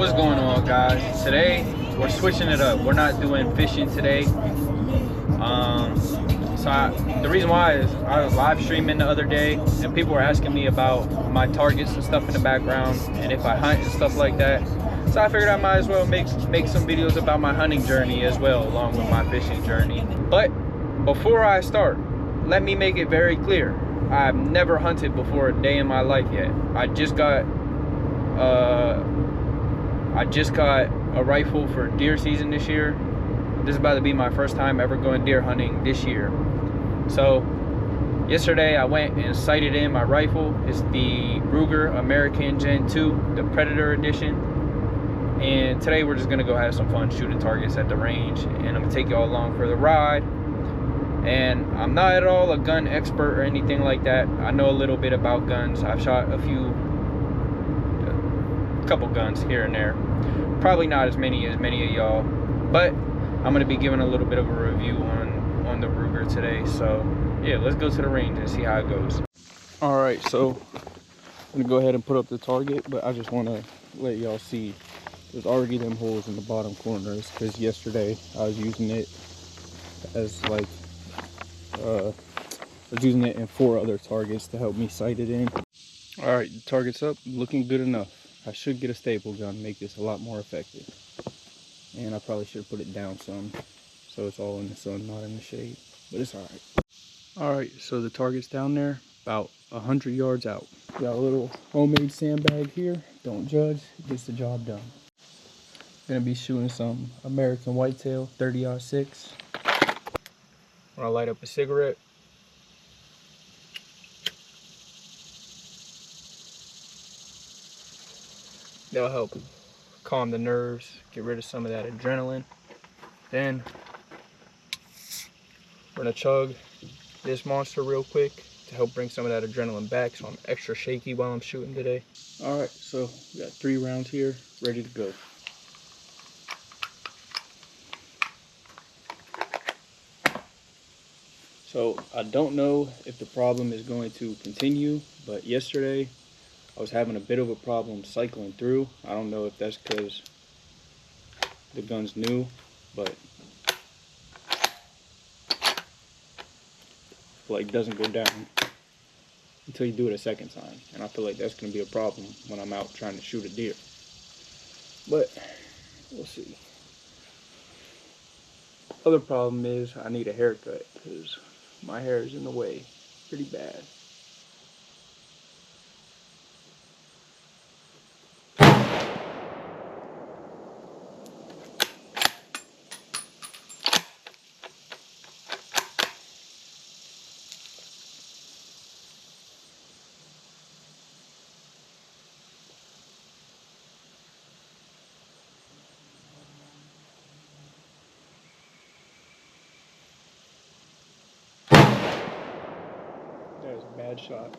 What's going on, guys? Today we're switching it up. We're not doing fishing today. The reason why is I was live streaming the other day and people were asking me about my targets and stuff in the background and if I hunt and stuff like that. So I figured I might as well make some videos about my hunting journey as well, along with my fishing journey. But before I start, let me make it very clear. I've never hunted before a day in my life yet. I just got a rifle for deer season this year. This is about to be my first time ever going deer hunting this year. So yesterday I went and sighted in my rifle. It's the Ruger American Gen 2, the Predator edition. And today we're just gonna go have some fun shooting targets at the range, and I'm gonna take y'all along for the ride. And I'm not at all a gun expert or anything like that. I know a little bit about guns. I've shot a couple guns here and there. Probably not as many of y'all, but I'm gonna be giving a little bit of a review on the Ruger today. So yeah, let's go to the range and see how it goes. All right, so I'm gonna go ahead and put up the target, but I just want to let y'all see there's already them holes in the bottom corners because yesterday I was using it as like I was using it in 4 other targets to help me sight it in. All right, the target's up, looking good enough. I should get a staple gun, make this a lot more effective. And I probably should have put it down some so it's all in the sun, not in the shade, but it's all right. All right, so the target's down there about 100 yards out. Got a little homemade sandbag here. Don't judge, it gets the job done. Gonna be shooting some American whitetail 30-06. I'm gonna light up a cigarette. That'll help calm the nerves, get rid of some of that adrenaline. Then we're gonna chug this monster real quick to help bring some of that adrenaline back, so I'm extra shaky while I'm shooting today. All right, so we got 3 rounds here, ready to go. So I don't know if the problem is going to continue, but yesterday I was having a bit of a problem cycling through. I don't know if that's because the gun's new, but like doesn't go down until you do it a second time, and I feel like that's going to be a problem when I'm out trying to shoot a deer, but we'll see. Other problem is I need a haircut because my hair is in the way pretty bad. That was a bad shot.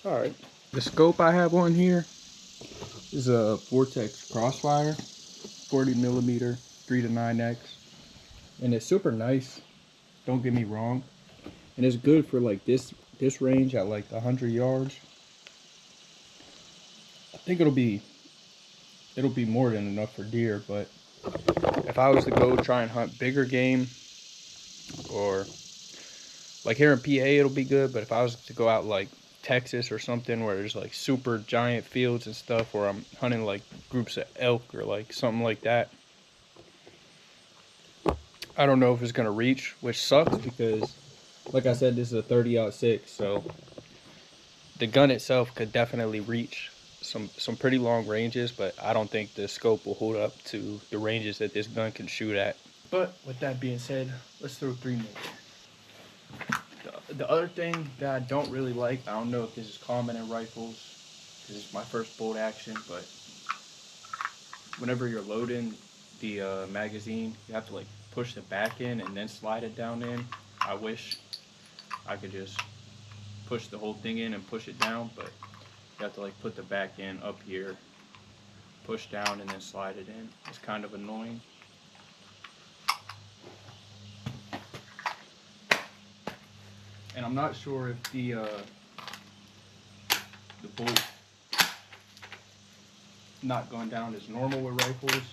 All right, the scope I have on here is a Vortex Crossfire, 40mm 3 to 9x, and it's super nice. Don't get me wrong, and it's good for like this range at like 100 yards. I think it'll be more than enough for deer, but if I was to go try and hunt bigger game, or like here in PA, it'll be good. But if I was to go out like Texas or something where there's like super giant fields and stuff, where I'm hunting like groups of elk or like something like that, I don't know if it's gonna reach, which sucks because like I said, this is a 30-06, so the gun itself could definitely reach some pretty long ranges, but I don't think the scope will hold up to the ranges that this gun can shoot at. But with that being said, let's throw 3 more. The other thing that I don't really like, I don't know if this is common in rifles, because it's my first bolt action, but whenever you're loading the magazine, you have to like push the back in and then slide it down in. I wish I could just push the whole thing in and push it down, but you have to like put the back in up here, push down, and then slide it in. It's kind of annoying. And I'm not sure if the bolt not going down is normal with rifles,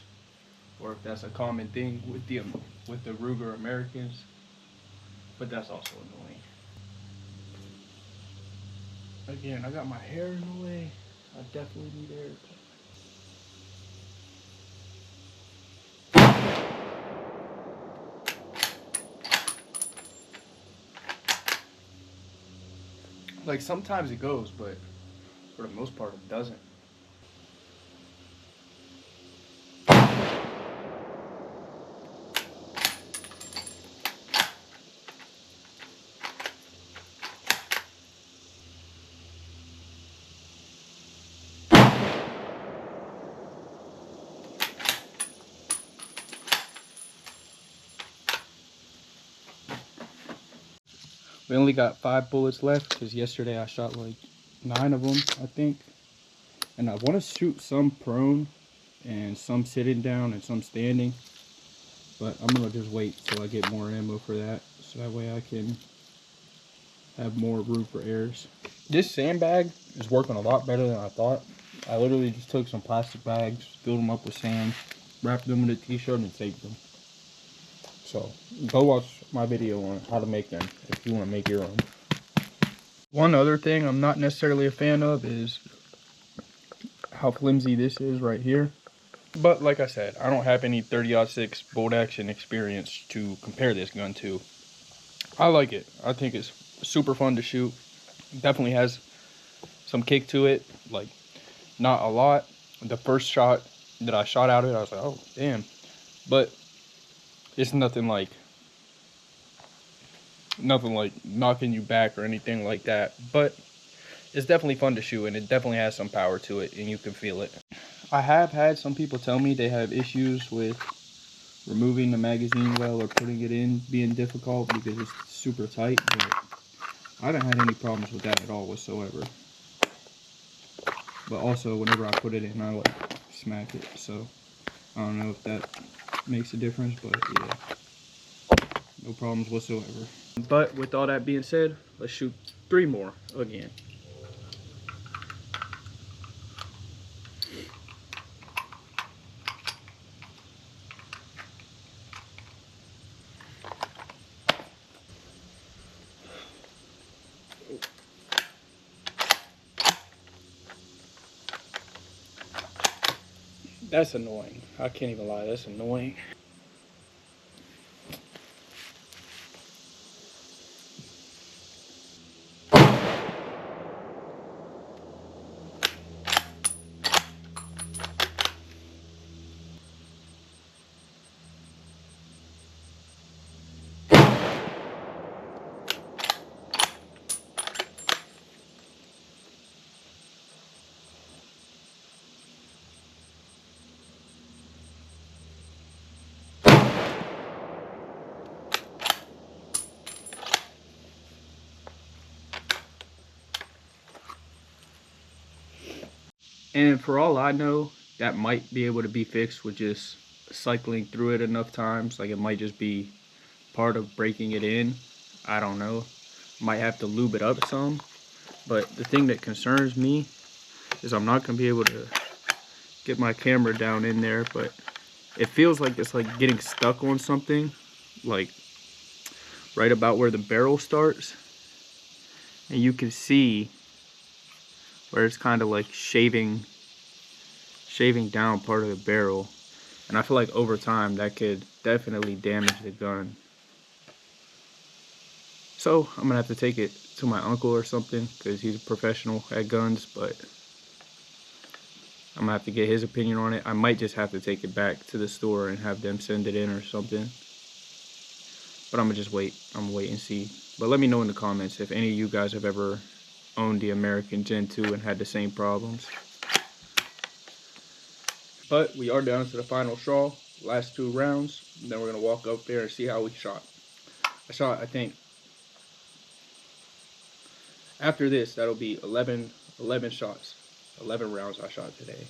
or if that's a common thing with the Ruger Americans, but that's also annoying. Again, I got my hair in the way. I definitely need a haircut. Like sometimes it goes, but for the most part it doesn't. We only got 5 bullets left because yesterday I shot like 9 of them, I think. And I want to shoot some prone and some sitting down and some standing. But I'm going to just wait till I get more ammo for that. So that way I can have more room for errors. This sandbag is working a lot better than I thought. I literally just took some plastic bags, filled them up with sand, wrapped them in a t-shirt and taped them. So go watch my video on how to make them if you want to make your own. One other thing I'm not necessarily a fan of is how flimsy this is right here. But like I said, I don't have any 30-06 bolt action experience to compare this gun to. I like it. I think it's super fun to shoot. Definitely has some kick to it, like not a lot. The first shot that I shot out of it, I was like, oh damn. But it's nothing like knocking you back or anything like that. But it's definitely fun to shoot, and it definitely has some power to it, and you can feel it. I have had some people tell me they have issues with removing the magazine well or putting it in being difficult because it's super tight, but I haven't had any problems with that at all whatsoever. But also, whenever I put it in, I like smack it, so I don't know if that makes a difference, but yeah, no problems whatsoever. But with all that being said, let's shoot 3 more again. That's annoying. I can't even lie, that's annoying. And for all I know, that might be able to be fixed with just cycling through it enough times. Like it might just be part of breaking it in. I don't know. Might have to lube it up some. But the thing that concerns me is I'm not going to be able to get my camera down in there. But it feels like it's like getting stuck on something. Like right about where the barrel starts. And you can see where it's kind of like shaving down part of the barrel, and I feel like over time that could definitely damage the gun. So I'm gonna have to take it to my uncle or something because he's a professional at guns, but I'm gonna have to get his opinion on it. I might just have to take it back to the store and have them send it in or something, but I'm gonna just wait. I'm gonna wait and see. But let me know in the comments if any of you guys have ever owned the American Gen 2 and had the same problems. But we are down to the final straw. last 2 rounds. And then we're gonna walk up there and see how we shot. I think, after this, that'll be 11 shots, 11 rounds I shot today.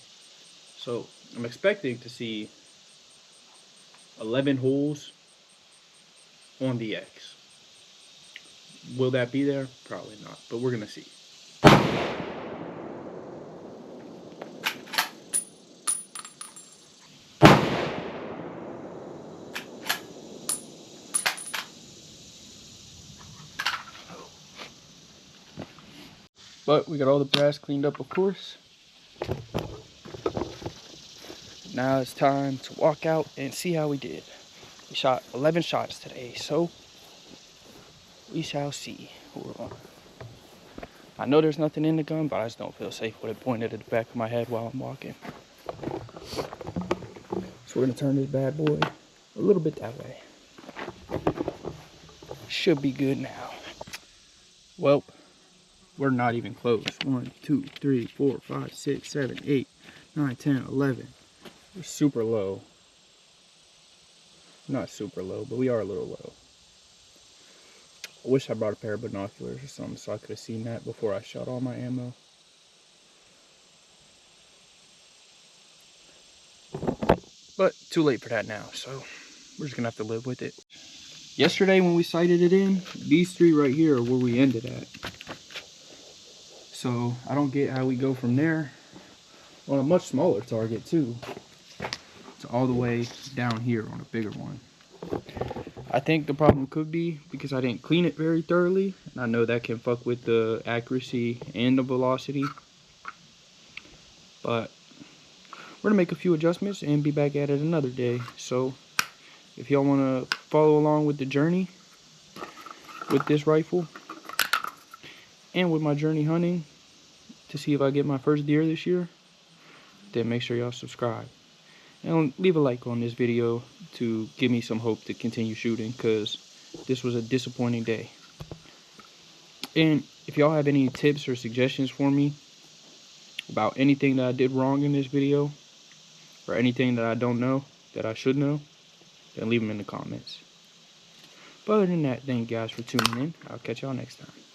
So I'm expecting to see 11 holes on the X. Will that be there? Probably not, but we're gonna see. But we got all the brass cleaned up, of course. Now it's time to walk out and see how we did. We shot 11 shots today, so we shall see. I know there's nothing in the gun, but I just don't feel safe with it pointed at the back of my head while I'm walking. So we're gonna turn this bad boy a little bit that way. Should be good now. Well, we're not even close. 1, 2, 3, 4, 5, 6, 7, 8, 9, 10, 11. We're super low. Not super low, but we are a little low. I wish I brought a pair of binoculars or something so I could have seen that before I shot all my ammo. But too late for that now, so we're just gonna have to live with it. Yesterday when we sighted it in, these 3 right here are where we ended at. So I don't get how we go from there on a much smaller target too, to all the way down here on a bigger one. I think the problem could be because I didn't clean it very thoroughly, and I know that can fuck with the accuracy and the velocity. But we're gonna make a few adjustments and be back at it another day. So if y'all want to follow along with the journey with this rifle and with my journey hunting to see if I get my first deer this year, then make sure y'all subscribe and leave a like on this video to give me some hope to continue shooting, because this was a disappointing day. And if y'all have any tips or suggestions for me about anything that I did wrong in this video, or anything that I don't know that I should know, then leave them in the comments. But other than that, thank you guys for tuning in. I'll catch y'all next time.